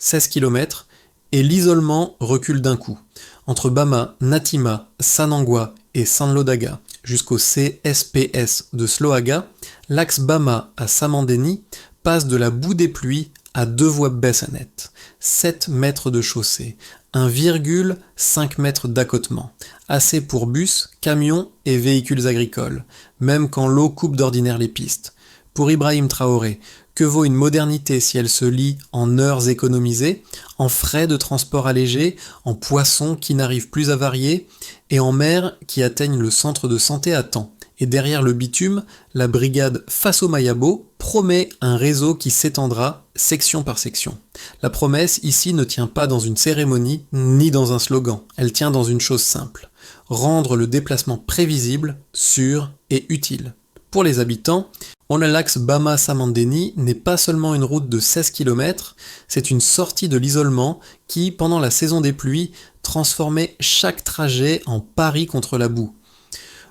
16 km, et l'isolement recule d'un coup. Entre Bama, Natima, Sanangwa et Sanlodaga jusqu'au CSPS de Sloaga, l'axe Bama à Samandeni passe de la boue des pluies à 2 voies baisse à net, 7 mètres de chaussée, 1,5 mètre d'accotement, assez pour bus, camions et véhicules agricoles, même quand l'eau coupe d'ordinaire les pistes. Pour Ibrahim Traoré, que vaut une modernité si elle se lie en heures économisées, en frais de transport allégés, en poissons qui n'arrivent plus à varier, et en mer qui atteignent le centre de santé à temps. Et derrière le bitume, la brigade Faso Mayabo promet un réseau qui s'étendra section par section. La promesse ici ne tient pas dans une cérémonie ni dans un slogan, elle tient dans une chose simple: rendre le déplacement prévisible, sûr et utile. Pour les habitants, l'axe Bama-Samandeni n'est pas seulement une route de 16 km, c'est une sortie de l'isolement qui, pendant la saison des pluies, transformait chaque trajet en pari contre la boue.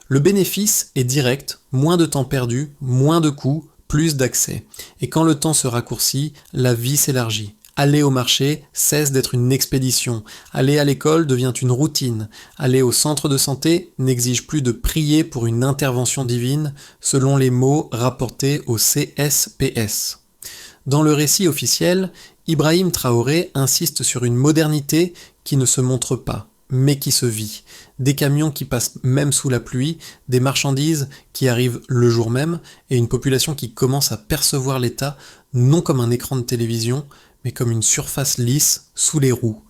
Le bénéfice est direct, moins de temps perdu, moins de coûts, plus d'accès. Et quand le temps se raccourcit, la vie s'élargit. Aller au marché cesse d'être une expédition. Aller à l'école devient une routine. Aller au centre de santé n'exige plus de prier pour une intervention divine, selon les mots rapportés au CSPS. Dans le récit officiel, Ibrahim Traoré insiste sur une modernité qui ne se montre pas, mais qui se vit. Des camions qui passent même sous la pluie, des marchandises qui arrivent le jour même, et une population qui commence à percevoir l'État non comme un écran de télévision, mais comme une surface lisse sous les roues.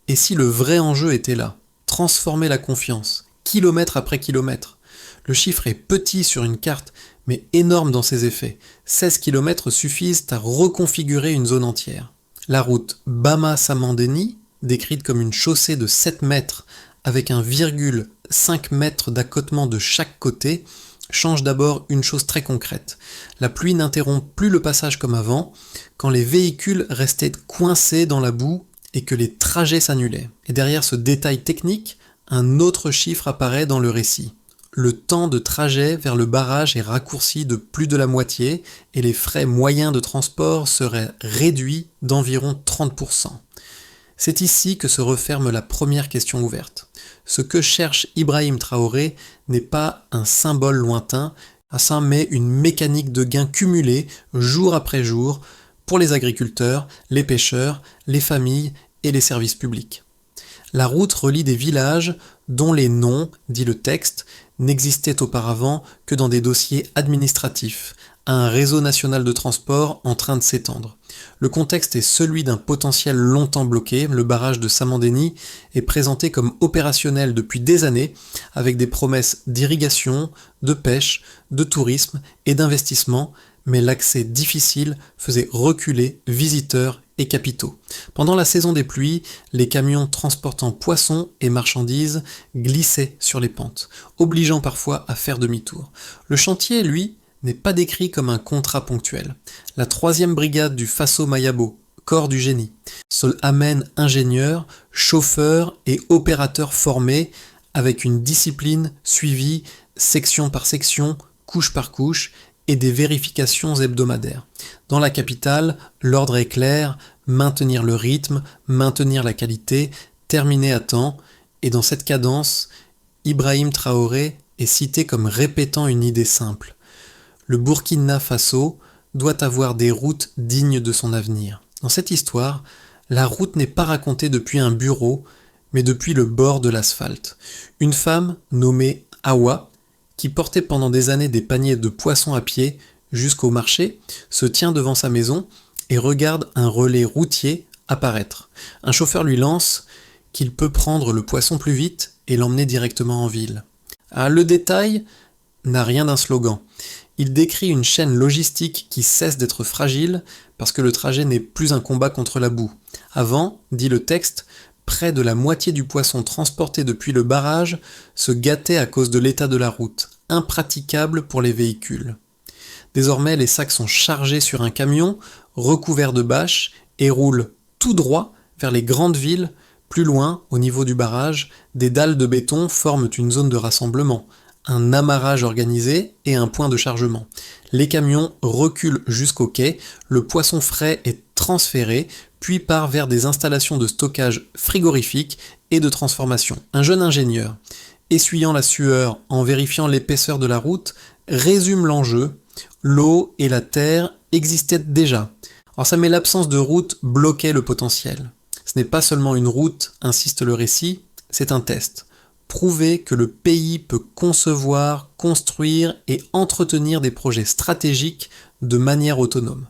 Et si le vrai enjeu était là, transformer la confiance, kilomètre après kilomètre? Le chiffre est petit sur une carte, mais énorme dans ses effets. 16 km suffisent à reconfigurer une zone entière. La route Bama-Samandeni, décrite comme une chaussée de 7 mètres avec 1,5 mètre d'accotement de chaque côté, change d'abord une chose très concrète. La pluie n'interrompt plus le passage comme avant, quand les véhicules restaient coincés dans la boue et que les trajets s'annulaient. Et derrière ce détail technique, un autre chiffre apparaît dans le récit. Le temps de trajet vers le barrage est raccourci de plus de la moitié et les frais moyens de transport seraient réduits d'environ 30%. C'est ici que se referme la première question ouverte. Ce que cherche Ibrahim Traoré n'est pas un symbole lointain, mais une mécanique de gains cumulés jour après jour pour les agriculteurs, les pêcheurs, les familles et les services publics. La route relie des villages dont les noms, dit le texte, n'existaient auparavant que dans des dossiers administratifs, à un réseau national de transport en train de s'étendre. Le contexte est celui d'un potentiel longtemps bloqué. Le barrage de Samandeni est présenté comme opérationnel depuis des années, avec des promesses d'irrigation, de pêche, de tourisme et d'investissement, mais l'accès difficile faisait reculer visiteurs et capitaux. Pendant la saison des pluies, les camions transportant poissons et marchandises glissaient sur les pentes, obligeant parfois à faire demi-tour. Le chantier, lui, n'est pas décrit comme un contrat ponctuel. La 3e brigade du Faso Mayabo, corps du génie, se amène ingénieurs, chauffeurs et opérateurs formés avec une discipline suivie section par section, couche par couche, et des vérifications hebdomadaires. Dans la capitale, l'ordre est clair: maintenir le rythme, maintenir la qualité, terminer à temps, et dans cette cadence, Ibrahim Traoré est cité comme répétant une idée simple. Le Burkina Faso doit avoir des routes dignes de son avenir. Dans cette histoire, la route n'est pas racontée depuis un bureau, mais depuis le bord de l'asphalte. Une femme nommée Awa, qui portait pendant des années des paniers de poissons à pied jusqu'au marché, se tient devant sa maison et regarde un relais routier apparaître. Un chauffeur lui lance qu'il peut prendre le poisson plus vite et l'emmener directement en ville. Le détail n'a rien d'un slogan. Il décrit une chaîne logistique qui cesse d'être fragile parce que le trajet n'est plus un combat contre la boue. Avant, dit le texte, près de la moitié du poisson transporté depuis le barrage se gâtait à cause de l'état de la route, impraticable pour les véhicules. Désormais, les sacs sont chargés sur un camion, recouverts de bâches, et roulent tout droit vers les grandes villes. Plus loin, au niveau du barrage, des dalles de béton forment une zone de rassemblement, un amarrage organisé et un point de chargement. Les camions reculent jusqu'au quai, le poisson frais est transféré, puis part vers des installations de stockage frigorifique et de transformation. Un jeune ingénieur, essuyant la sueur en vérifiant l'épaisseur de la route, résume l'enjeu. L'eau et la terre existaient déjà. Alors ça, mais l'absence de route bloquait le potentiel. Ce n'est pas seulement une route, insiste le récit, c'est un test. Prouver que le pays peut concevoir, construire et entretenir des projets stratégiques de manière autonome.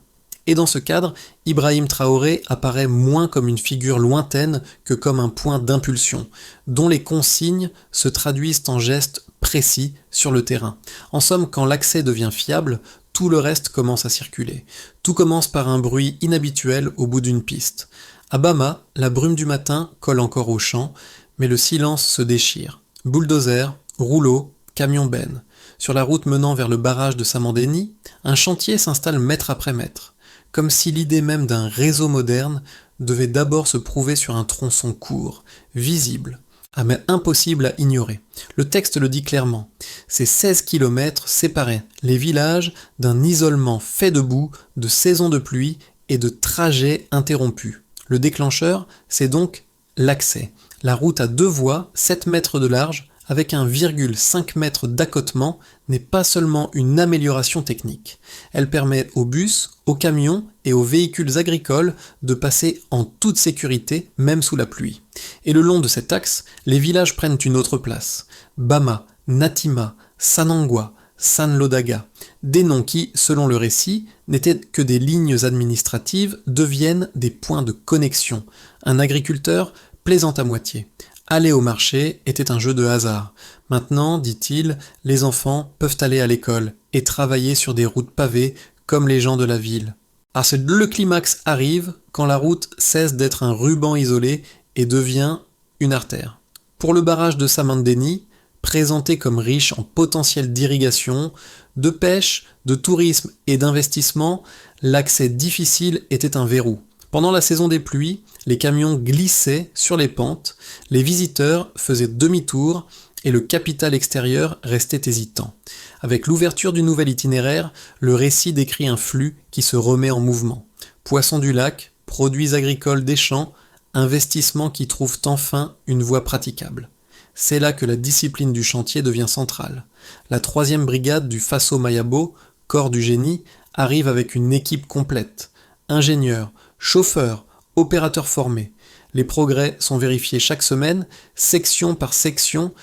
Et dans ce cadre, Ibrahim Traoré apparaît moins comme une figure lointaine que comme un point d'impulsion, dont les consignes se traduisent en gestes précis sur le terrain. En somme, quand l'accès devient fiable, tout le reste commence à circuler. Tout commence par un bruit inhabituel au bout d'une piste. À Bama, la brume du matin colle encore au champ, mais le silence se déchire. Bulldozer, rouleau, camion-benne. Sur la route menant vers le barrage de Samandeni, un chantier s'installe mètre après mètre, comme si l'idée même d'un réseau moderne devait d'abord se prouver sur un tronçon court, visible, mais impossible à ignorer. Le texte le dit clairement. Ces 16 kilomètres séparaient les villages d'un isolement fait de boue, de saisons de pluie et de trajets interrompus. Le déclencheur, c'est donc l'accès. La route à 2 voies, 7 mètres de large, avec 1,5 mètre d'accotement, n'est pas seulement une amélioration technique. Elle permet aux bus, aux camions et aux véhicules agricoles de passer en toute sécurité, même sous la pluie. Et le long de cet axe, les villages prennent une autre place. Bama, Natima, Sanangwa, Sanlodaga. Des noms qui, selon le récit, n'étaient que des lignes administratives, deviennent des points de connexion. Un agriculteur plaisante à moitié. Aller au marché était un jeu de hasard. Maintenant, dit-il, les enfants peuvent aller à l'école et travailler sur des routes pavées comme les gens de la ville. Alors le climax arrive quand la route cesse d'être un ruban isolé et devient une artère. Pour le barrage de Samandeni, présenté comme riche en potentiel d'irrigation, de pêche, de tourisme et d'investissement, l'accès difficile était un verrou. Pendant la saison des pluies, les camions glissaient sur les pentes, les visiteurs faisaient demi-tour et le capital extérieur restait hésitant. Avec l'ouverture du nouvel itinéraire, le récit décrit un flux qui se remet en mouvement. Poissons du lac, produits agricoles des champs, investissements qui trouvent enfin une voie praticable. C'est là que la discipline du chantier devient centrale. La 3e brigade du Faso Mayabo, corps du génie, arrive avec une équipe complète. Ingénieurs, chauffeurs, opérateurs formés. Les progrès sont vérifiés chaque semaine, section par section,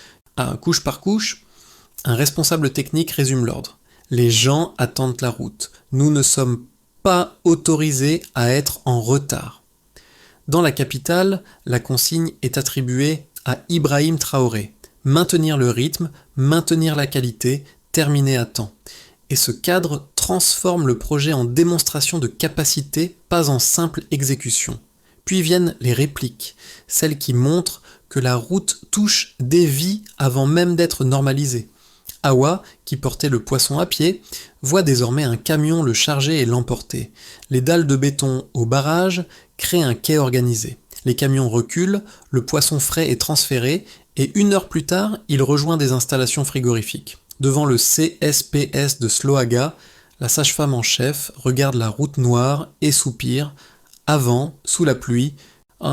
couche par couche. Un responsable technique résume l'ordre. Les gens attendent la route. Nous ne sommes pas autorisés à être en retard. Dans la capitale, la consigne est attribuée à Ibrahim Traoré. Maintenir le rythme, maintenir la qualité, terminer à temps. Et ce cadre transforme le projet en démonstration de capacité, pas en simple exécution. Puis viennent les répliques, celles qui montrent que la route touche des vies avant même d'être normalisée. Awa, qui portait le poisson à pied, voit désormais un camion le charger et l'emporter. Les dalles de béton au barrage créent un quai organisé. Les camions reculent, le poisson frais est transféré, et 1 heure plus tard, il rejoint des installations frigorifiques. Devant le CSPS de Sloaga, la sage-femme en chef regarde la route noire et soupire. Avant, sous la pluie,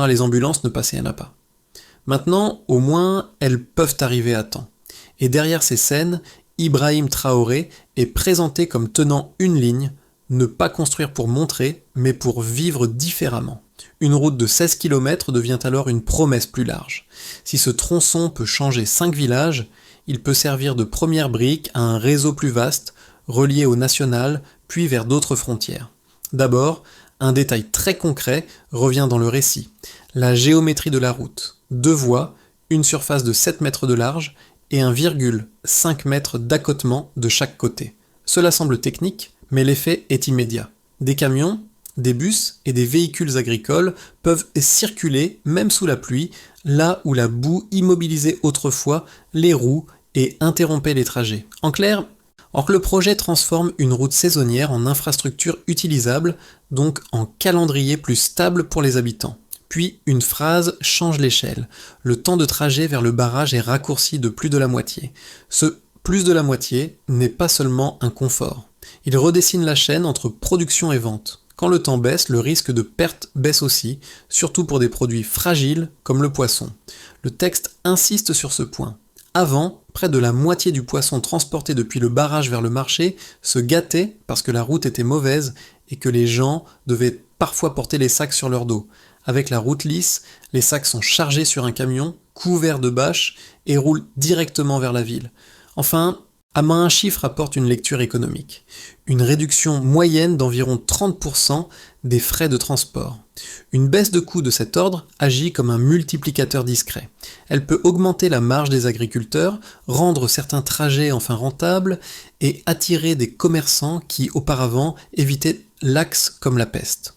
les ambulances ne passaient pas. Maintenant, au moins, elles peuvent arriver à temps. Et derrière ces scènes, Ibrahim Traoré est présenté comme tenant une ligne, ne pas construire pour montrer, mais pour vivre différemment. Une route de 16 km devient alors une promesse plus large. Si ce tronçon peut changer 5 villages, il peut servir de première brique à un réseau plus vaste, relié au national, puis vers d'autres frontières. D'abord, un détail très concret revient dans le récit. La géométrie de la route. 2 voies, une surface de 7 mètres de large et 1,5 mètre d'accotement de chaque côté. Cela semble technique, mais l'effet est immédiat. Des camions, des bus et des véhicules agricoles peuvent circuler, même sous la pluie, là où la boue immobilisait autrefois les roues et interrompait les trajets. En clair, or que le projet transforme une route saisonnière en infrastructure utilisable, donc en calendrier plus stable pour les habitants. Puis une phrase change l'échelle. Le temps de trajet vers le barrage est raccourci de plus de la moitié. Ce plus de la moitié n'est pas seulement un confort. Il redessine la chaîne entre production et vente. Quand le temps baisse, le risque de perte baisse aussi, surtout pour des produits fragiles comme le poisson. Le texte insiste sur ce point. Avant, près de la moitié du poisson transporté depuis le barrage vers le marché se gâtait parce que la route était mauvaise et que les gens devaient parfois porter les sacs sur leur dos. Avec la route lisse, les sacs sont chargés sur un camion, couverts de bâches et roulent directement vers la ville. Enfin, à main un chiffre apporte une lecture économique. Une réduction moyenne d'environ 30% des frais de transport. Une baisse de coût de cet ordre agit comme un multiplicateur discret. Elle peut augmenter la marge des agriculteurs, rendre certains trajets enfin rentables et attirer des commerçants qui auparavant évitaient l'axe comme la peste.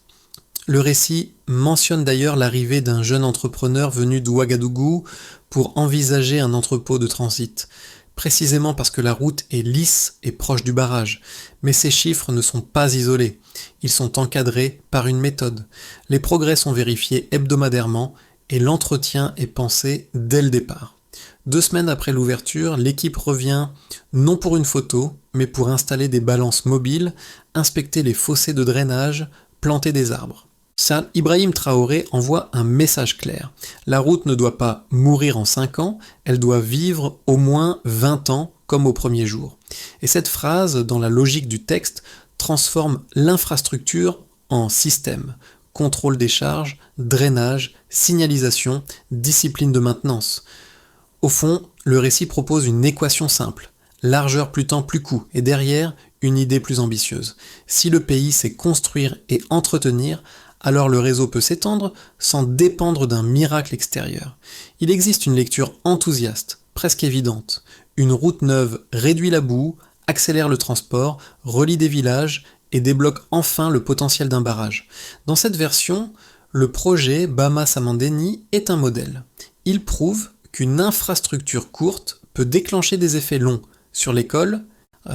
Le récit mentionne d'ailleurs l'arrivée d'un jeune entrepreneur venu d'Ouagadougou pour envisager un entrepôt de transit, précisément parce que la route est lisse et proche du barrage. Mais ces chiffres ne sont pas isolés, ils sont encadrés par une méthode. Les progrès sont vérifiés hebdomadairement et l'entretien est pensé dès le départ. 2 semaines après l'ouverture, l'équipe revient non pour une photo, mais pour installer des balances mobiles, inspecter les fossés de drainage, planter des arbres. Ibrahim Traoré envoie un message clair. La route ne doit pas mourir en 5 ans, elle doit vivre au moins 20 ans comme au premier jour. Et cette phrase, dans la logique du texte, transforme l'infrastructure en système. Contrôle des charges, drainage, signalisation, discipline de maintenance. Au fond, le récit propose une équation simple. Largeur plus temps plus coût, et derrière, une idée plus ambitieuse. Si le pays sait construire et entretenir, alors le réseau peut s'étendre sans dépendre d'un miracle extérieur. Il existe une lecture enthousiaste, presque évidente. Une route neuve réduit la boue, accélère le transport, relie des villages et débloque enfin le potentiel d'un barrage. Dans cette version, le projet Bama Samandeni est un modèle. Il prouve qu'une infrastructure courte peut déclencher des effets longs sur l'école,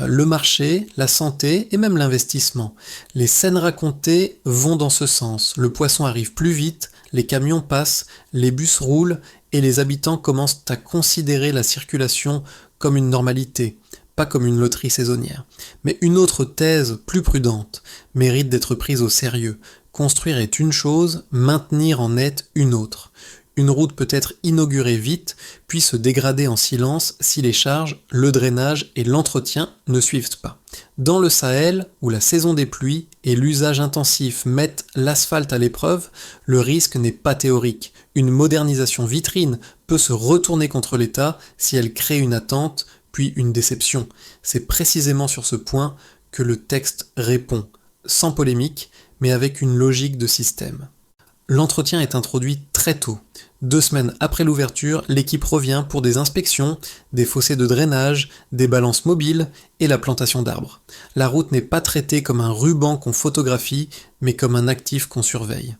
le marché, la santé et même l'investissement. Les scènes racontées vont dans ce sens. Le poisson arrive plus vite, les camions passent, les bus roulent et les habitants commencent à considérer la circulation comme une normalité, pas comme une loterie saisonnière. Mais une autre thèse, plus prudente, mérite d'être prise au sérieux. Construire est une chose, maintenir en est une autre. Une route peut être inaugurée vite, puis se dégrader en silence si les charges, le drainage et l'entretien ne suivent pas. Dans le Sahel, où la saison des pluies et l'usage intensif mettent l'asphalte à l'épreuve, le risque n'est pas théorique. Une modernisation vitrine peut se retourner contre l'État si elle crée une attente, puis une déception. C'est précisément sur ce point que le texte répond, sans polémique, mais avec une logique de système. L'entretien est introduit très tôt. 2 semaines après l'ouverture, l'équipe revient pour des inspections, des fossés de drainage, des balances mobiles et la plantation d'arbres. La route n'est pas traitée comme un ruban qu'on photographie, mais comme un actif qu'on surveille.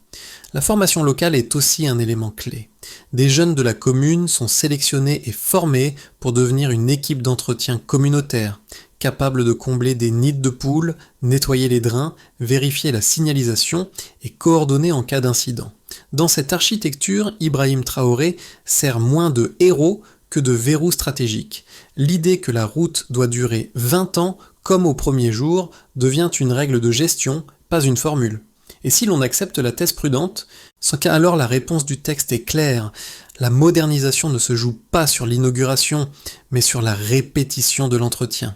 La formation locale est aussi un élément clé. Des jeunes de la commune sont sélectionnés et formés pour devenir une équipe d'entretien communautaire, capable de combler des nids de poules, nettoyer les drains, vérifier la signalisation et coordonner en cas d'incident. Dans cette architecture, Ibrahim Traoré sert moins de héros que de verrou stratégique. L'idée que la route doit durer 20 ans, comme au premier jour, devient une règle de gestion, pas une formule. Et si l'on accepte la thèse prudente, alors la réponse du texte est claire. La modernisation ne se joue pas sur l'inauguration, mais sur la répétition de l'entretien.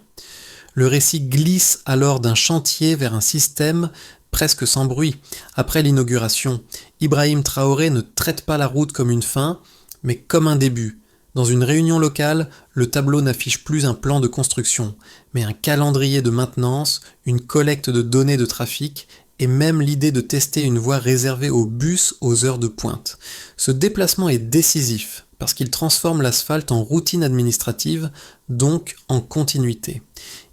Le récit glisse alors d'un chantier vers un système presque sans bruit. Après l'inauguration, Ibrahim Traoré ne traite pas la route comme une fin, mais comme un début. Dans une réunion locale, le tableau n'affiche plus un plan de construction, mais un calendrier de maintenance, une collecte de données de trafic et même l'idée de tester une voie réservée aux bus aux heures de pointe. Ce déplacement est décisif parce qu'il transforme l'asphalte en routine administrative, donc en continuité.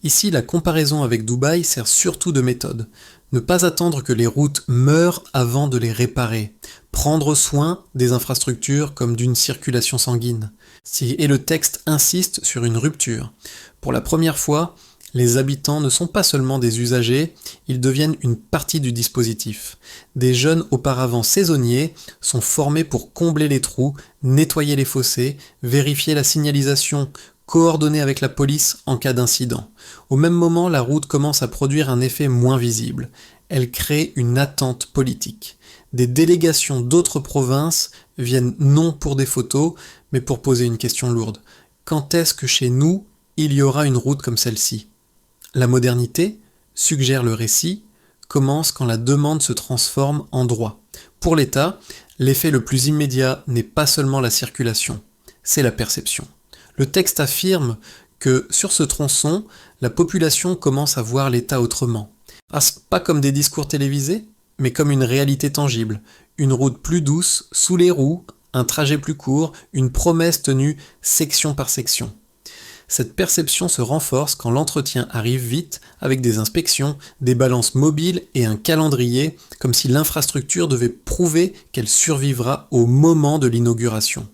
Ici, la comparaison avec Dubaï sert surtout de méthode. Ne pas attendre que les routes meurent avant de les réparer. Prendre soin des infrastructures comme d'une circulation sanguine. Et le texte insiste sur une rupture. Pour la première fois, les habitants ne sont pas seulement des usagers, ils deviennent une partie du dispositif. Des jeunes auparavant saisonniers sont formés pour combler les trous, nettoyer les fossés, vérifier la signalisation, coordonner avec la police en cas d'incident. Au même moment, la route commence à produire un effet moins visible. elle crée une attente politique. Des délégations d'autres provinces viennent non pour des photos, mais pour poser une question lourde. Quand est-ce que chez nous, il y aura une route comme celle-ci ? La modernité, suggère le récit, commence quand la demande se transforme en droit. Pour l'État, l'effet le plus immédiat n'est pas seulement la circulation, c'est la perception. Le texte affirme que sur ce tronçon, la population commence à voir l'État autrement. Pas comme des discours télévisés, mais comme une réalité tangible, une route plus douce, sous les roues, un trajet plus court, une promesse tenue section par section. Cette perception se renforce quand l'entretien arrive vite, avec des inspections, des balances mobiles et un calendrier, comme si l'infrastructure devait prouver qu'elle survivra au moment de l'inauguration.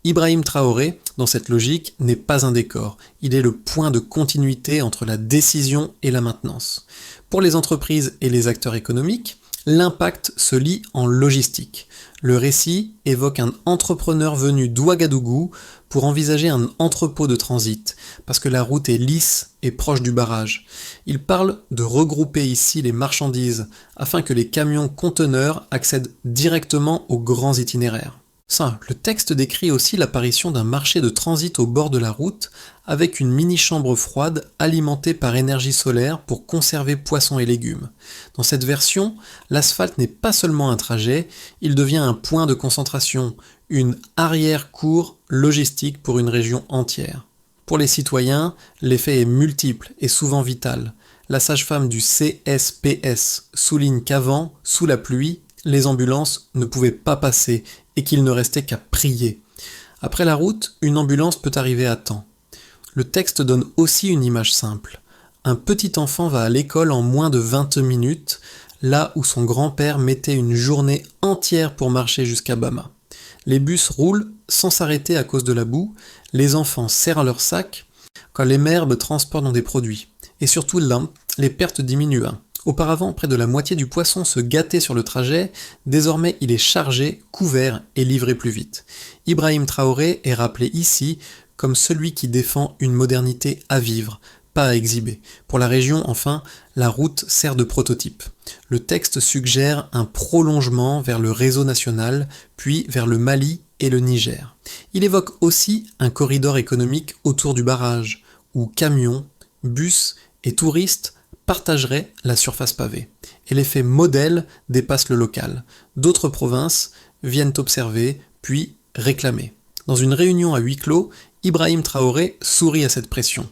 Ibrahim Traoré, dans cette logique, n'est pas un décor. Il est le point de continuité entre la décision et la maintenance. Pour les entreprises et les acteurs économiques, l'impact se lie en logistique. Le récit évoque un entrepreneur venu d'Ouagadougou pour envisager un entrepôt de transit, parce que la route est lisse et proche du barrage. Il parle de regrouper ici les marchandises, afin que les camions conteneurs accèdent directement aux grands itinéraires. Le texte décrit aussi l'apparition d'un marché de transit au bord de la route, avec une mini-chambre froide alimentée par énergie solaire pour conserver poissons et légumes. Dans cette version, l'asphalte n'est pas seulement un trajet, il devient un point de concentration, une arrière-cour logistique pour une région entière. Pour les citoyens, l'effet est multiple et souvent vital. La sage-femme du CSPS souligne qu'avant, sous la pluie, les ambulances ne pouvaient pas passer et qu'il ne restait qu'à prier. Après la route, une ambulance peut arriver à temps. Le texte donne aussi une image simple. Un petit enfant va à l'école en moins de 20 minutes, là où son grand-père mettait une journée entière pour marcher jusqu'à Bama. Les bus roulent sans s'arrêter à cause de la boue, les enfants serrent leurs sacs quand les mères transportent des produits. Et surtout là, les pertes diminuent. Auparavant, près de la moitié du poisson se gâtait sur le trajet, désormais il est chargé, couvert et livré plus vite. Ibrahim Traoré est rappelé ici comme celui qui défend une modernité à vivre, pas à exhiber. Pour la région, enfin, la route sert de prototype. Le texte suggère un prolongement vers le réseau national, puis vers le Mali et le Niger. Il évoque aussi un corridor économique autour du barrage, où camions, bus et touristes partageraient la surface pavée. Et l'effet modèle dépasse le local. D'autres provinces viennent observer, puis réclamer. Dans une réunion à huis clos, Ibrahim Traoré sourit à cette pression.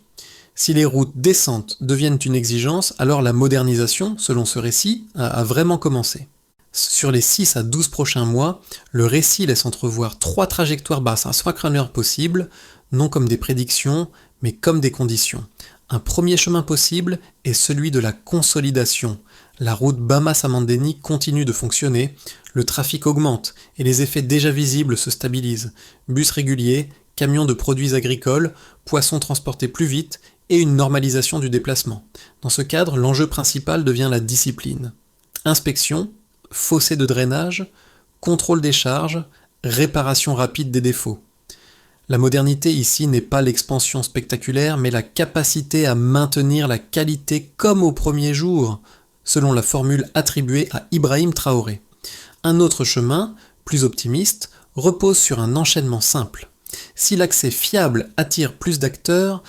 Si les routes décentes deviennent une exigence, alors la modernisation, selon ce récit, a vraiment commencé. Sur les 6 à 12 prochains mois, le récit laisse entrevoir 3 trajectoires basses à Swakraneur possibles, non comme des prédictions, mais comme des conditions. Un premier chemin possible est celui de la consolidation. La route Bama-Samandeni continue de fonctionner, le trafic augmente et les effets déjà visibles se stabilisent. Bus réguliers, camions de produits agricoles, poissons transportés plus vite et une normalisation du déplacement. Dans ce cadre, l'enjeu principal devient la discipline. Inspection, fossé de drainage, contrôle des charges, réparation rapide des défauts. La modernité ici n'est pas l'expansion spectaculaire, mais la capacité à maintenir la qualité comme au premier jour, selon la formule attribuée à Ibrahim Traoré. Un autre chemin, plus optimiste, repose sur un enchaînement simple. Si l'accès fiable attire plus d'acteurs,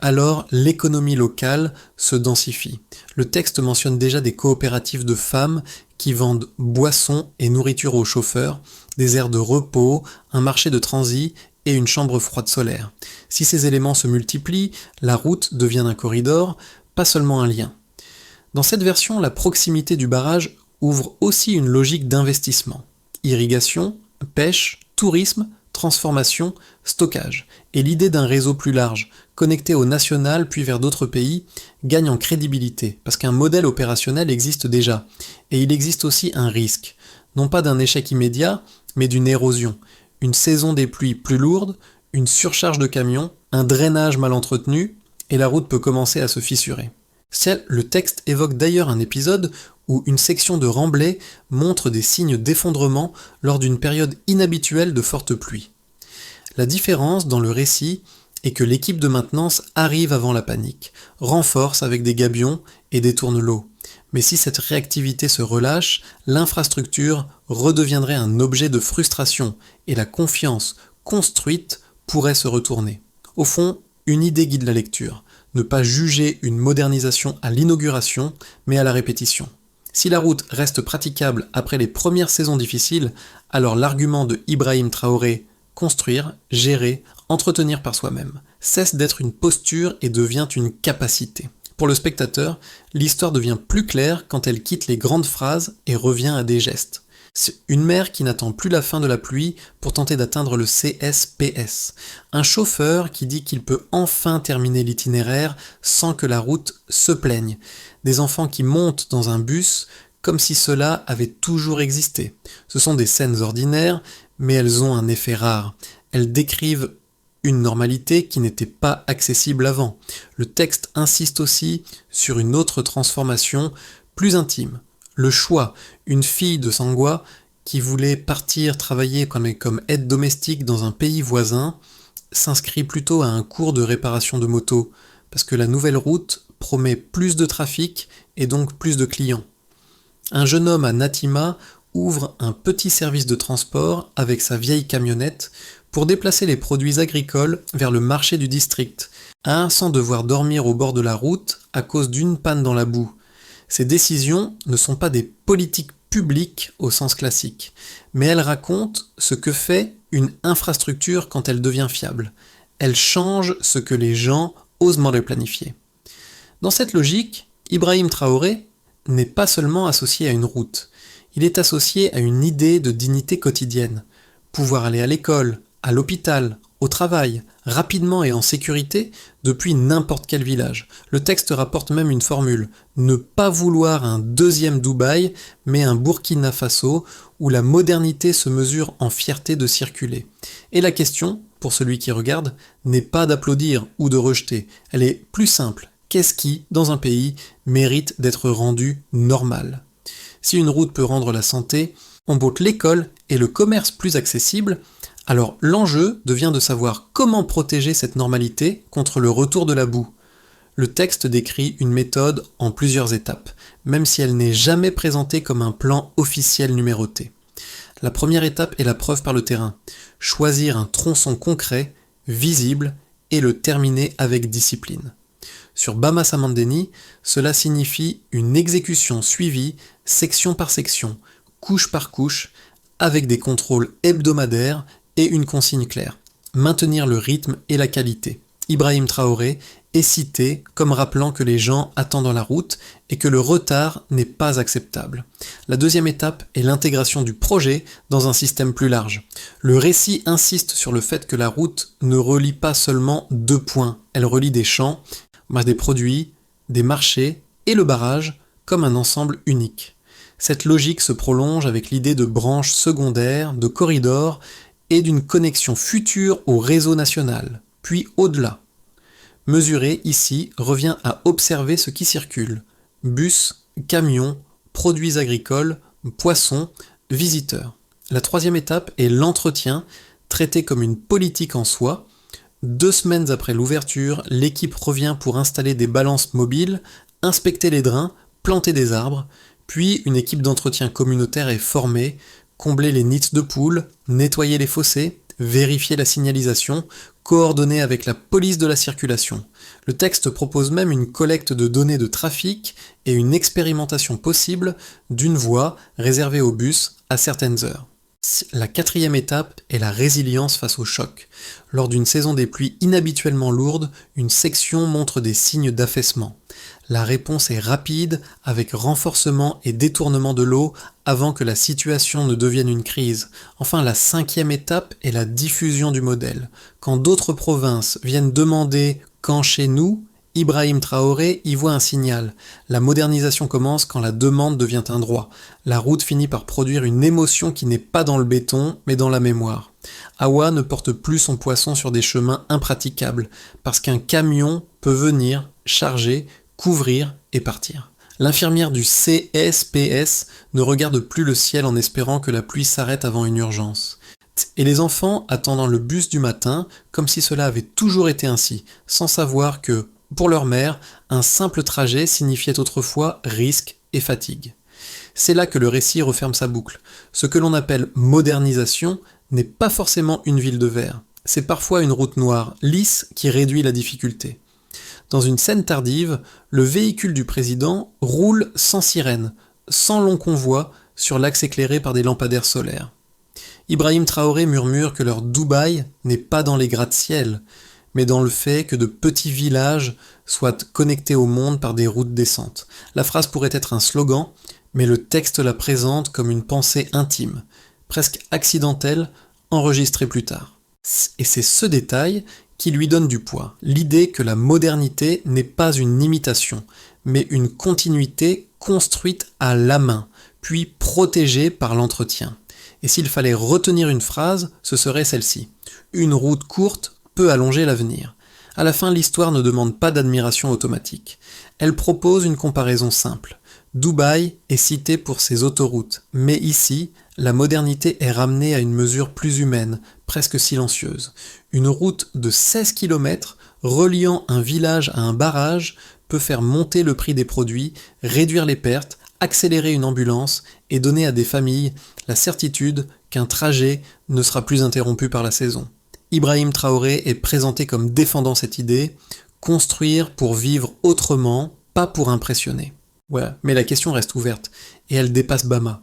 alors l'économie locale se densifie. Le texte mentionne déjà des coopératives de femmes qui vendent boissons et nourriture aux chauffeurs, des aires de repos, un marché de transit et une chambre froide solaire. Si ces éléments se multiplient, la route devient un corridor, pas seulement un lien. Dans cette version, la proximité du barrage ouvre aussi une logique d'investissement. Irrigation, pêche, tourisme, transformation, stockage. Et l'idée d'un réseau plus large, connecté au national puis vers d'autres pays, gagne en crédibilité, parce qu'un modèle opérationnel existe déjà. Et il existe aussi un risque, non pas d'un échec immédiat, mais d'une érosion. Une saison des pluies plus lourde, une surcharge de camions, un drainage mal entretenu, et la route peut commencer à se fissurer. Le texte évoque d'ailleurs un épisode où une section de remblai montre des signes d'effondrement lors d'une période inhabituelle de fortes pluies. La différence dans le récit est que l'équipe de maintenance arrive avant la panique, renforce avec des gabions et détourne l'eau. Mais si cette réactivité se relâche, l'infrastructure redeviendrait un objet de frustration et la confiance construite pourrait se retourner. Au fond, une idée guide la lecture. Ne pas juger une modernisation à l'inauguration, mais à la répétition. Si la route reste praticable après les premières saisons difficiles, alors l'argument de Ibrahim Traoré, construire, gérer, entretenir par soi-même, cesse d'être une posture et devient une capacité. Pour le spectateur, l'histoire devient plus claire quand elle quitte les grandes phrases et revient à des gestes. C'est une mère qui n'attend plus la fin de la pluie pour tenter d'atteindre le CSPS. Un chauffeur qui dit qu'il peut enfin terminer l'itinéraire sans que la route se plaigne. Des enfants qui montent dans un bus comme si cela avait toujours existé. Ce sont des scènes ordinaires, mais elles ont un effet rare. Elles décrivent une normalité qui n'était pas accessible avant. Le texte insiste aussi sur une autre transformation plus intime. Le choix, une fille de Sangwa qui voulait partir travailler comme aide domestique dans un pays voisin, s'inscrit plutôt à un cours de réparation de moto, parce que la nouvelle route promet plus de trafic et donc plus de clients. Un jeune homme à Natima ouvre un petit service de transport avec sa vieille camionnette pour déplacer les produits agricoles vers le marché du district, sans devoir dormir au bord de la route à cause d'une panne dans la boue. Ces décisions ne sont pas des politiques publiques au sens classique, mais elles racontent ce que fait une infrastructure quand elle devient fiable. Elle change ce que les gens osent mal planifier. Dans cette logique, Ibrahim Traoré n'est pas seulement associé à une route, il est associé à une idée de dignité quotidienne. Pouvoir aller à l'école, à l'hôpital, au travail, rapidement et en sécurité, depuis n'importe quel village. Le texte rapporte même une formule, ne pas vouloir un deuxième Dubaï, mais un Burkina Faso, où la modernité se mesure en fierté de circuler. Et la question, pour celui qui regarde, n'est pas d'applaudir ou de rejeter, elle est plus simple. Qu'est-ce qui, dans un pays, mérite d'être rendu normal ? Si une route peut rendre la santé, on botte l'école et le commerce plus accessibles, alors l'enjeu devient de savoir comment protéger cette normalité contre le retour de la boue. Le texte décrit une méthode en plusieurs étapes, même si elle n'est jamais présentée comme un plan officiel numéroté. La première étape est la preuve par le terrain. Choisir un tronçon concret, visible, et le terminer avec discipline. Sur Bama Samandeni, cela signifie une exécution suivie, section par section, couche par couche, avec des contrôles hebdomadaires et une consigne claire. Maintenir le rythme et la qualité. Ibrahim Traoré est cité comme rappelant que les gens attendent la route et que le retard n'est pas acceptable. La deuxième étape est l'intégration du projet dans un système plus large. Le récit insiste sur le fait que la route ne relie pas seulement deux points, elle relie des champs, des produits, des marchés et le barrage comme un ensemble unique. Cette logique se prolonge avec l'idée de branches secondaires, de corridors et d'une connexion future au réseau national, puis au-delà. Mesurer ici revient à observer ce qui circule. Bus, camions, produits agricoles, poissons, visiteurs. La troisième étape est l'entretien, traité comme une politique en soi. 2 semaines après l'ouverture, l'équipe revient pour installer des balances mobiles, inspecter les drains, planter des arbres, puis une équipe d'entretien communautaire est formée, combler les nids de poules, nettoyer les fossés, vérifier la signalisation, coordonner avec la police de la circulation. Le texte propose même une collecte de données de trafic et une expérimentation possible d'une voie réservée aux bus à certaines heures. La quatrième étape est la résilience face au choc. Lors d'une saison des pluies inhabituellement lourde, une section montre des signes d'affaissement. La réponse est rapide, avec renforcement et détournement de l'eau avant que la situation ne devienne une crise. Enfin, la cinquième étape est la diffusion du modèle. Quand d'autres provinces viennent demander « quand chez nous ?», Ibrahim Traoré y voit un signal. La modernisation commence quand la demande devient un droit. La route finit par produire une émotion qui n'est pas dans le béton, mais dans la mémoire. Awa ne porte plus son poisson sur des chemins impraticables, parce qu'un camion peut venir, charger, couvrir et partir. L'infirmière du CSPS ne regarde plus le ciel en espérant que la pluie s'arrête avant une urgence. Et les enfants attendant le bus du matin, comme si cela avait toujours été ainsi, sans savoir que, pour leur mère, un simple trajet signifiait autrefois risque et fatigue. C'est là que le récit referme sa boucle. Ce que l'on appelle modernisation n'est pas forcément une ville de verre. C'est parfois une route noire, lisse, qui réduit la difficulté. Dans une scène tardive, le véhicule du président roule sans sirène, sans long convoi, sur l'axe éclairé par des lampadaires solaires. Ibrahim Traoré murmure que leur Dubaï n'est pas dans les gratte-ciel, mais dans le fait que de petits villages soient connectés au monde par des routes décentes. La phrase pourrait être un slogan, mais le texte la présente comme une pensée intime, presque accidentelle, enregistrée plus tard. Et c'est ce détail qui lui donne du poids, l'idée que la modernité n'est pas une imitation, mais une continuité construite à la main, puis protégée par l'entretien. Et s'il fallait retenir une phrase, ce serait celle-ci. Une route courte peut allonger l'avenir. À la fin, l'histoire ne demande pas d'admiration automatique. Elle propose une comparaison simple. Dubaï est cité pour ses autoroutes, mais ici, la modernité est ramenée à une mesure plus humaine, presque silencieuse. Une route de 16 km reliant un village à un barrage peut faire monter le prix des produits, réduire les pertes, accélérer une ambulance et donner à des familles la certitude qu'un trajet ne sera plus interrompu par la saison. Ibrahim Traoré est présenté comme défendant cette idée, construire pour vivre autrement, pas pour impressionner. Ouais, mais la question reste ouverte, et elle dépasse Bama.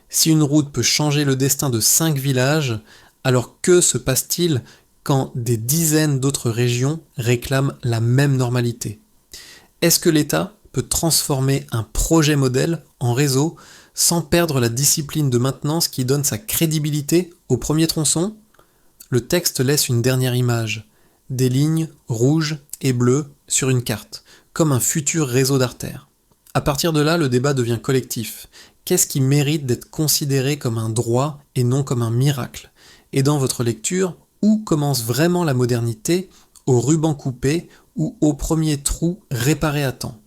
Si une route peut changer le destin de 5 villages, alors que se passe-t-il quand des dizaines d'autres régions réclament la même normalité ? Est-ce que l'État peut transformer un projet modèle en réseau sans perdre la discipline de maintenance qui donne sa crédibilité au premier tronçon ? Le texte laisse une dernière image, des lignes rouges et bleues sur une carte, comme un futur réseau d'artères. À partir de là, le débat devient collectif. Qu'est-ce qui mérite d'être considéré comme un droit et non comme un miracle ? Et dans votre lecture, où commence vraiment la modernité ? Au ruban coupé ou au premier trou réparé à temps ?